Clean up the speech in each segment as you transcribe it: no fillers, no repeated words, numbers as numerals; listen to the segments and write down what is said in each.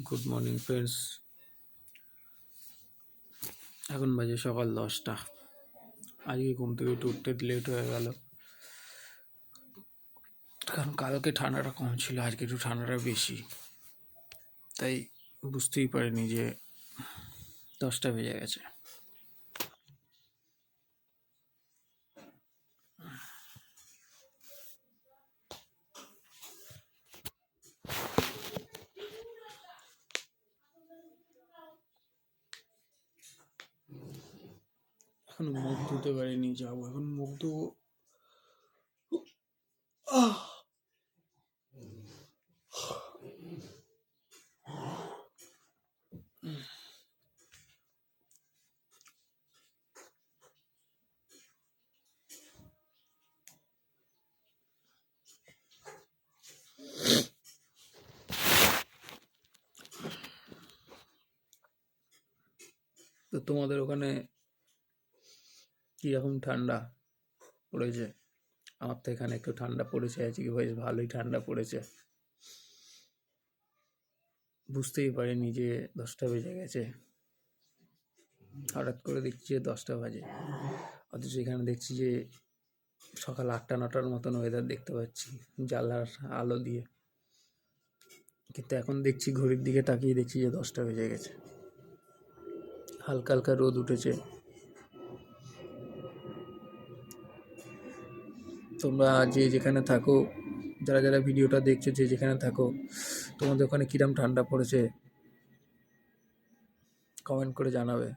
Good morning friends. এখন বাজে সকাল 10টা। আজকে ঘুম থেকে উঠতে লেট হয়ে গেল, কারণ কালকে ঠান্ডাটা কম ছিল, আজকে একটু ঠান্ডাটা বেশি, তাই বুঝতেই পারিনি যে 10টা বেজে গেছে। এখন মুখ ধুতে পারিনি, যাবো এখন মুখ ধুবো। তো তোমাদের ওখানে কীরকম ঠান্ডা পড়েছে? আমার তো এখানে একটু ঠান্ডা পড়েছে, আজকে বেশ ভালোই ঠান্ডা পড়েছে। বুঝতেই পারিনি যে 10টা বেজে গেছে। হঠাৎ করে দেখছি যে 10টা বাজে, অথচ এখানে দেখছি যে সকাল 8টা-9টার মতন ওয়েদার দেখতে পাচ্ছি জানলার আলো দিয়ে, কিন্তু এখন দেখছি ঘড়ির দিকে তাকিয়ে দেখছি যে 10টা বেজে গেছে। হালকা হালকা রোদ উঠেছে। তোমরা যে যেখানে থাকো, যারা যারা ভিডিওটা দেখছো, যে যেখানে থাকো, তোমাদের ওখানে কিরম ঠান্ডা পড়েছে কমেন্ট করে জানাবে।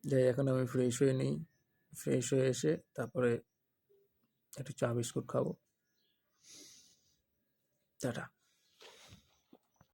যাই, এখন আমি ফ্রেশ হয়ে নিই, ফ্রেশ হয়ে এসে তারপরে একটু চা বিস্কুট খাবো। টাটা।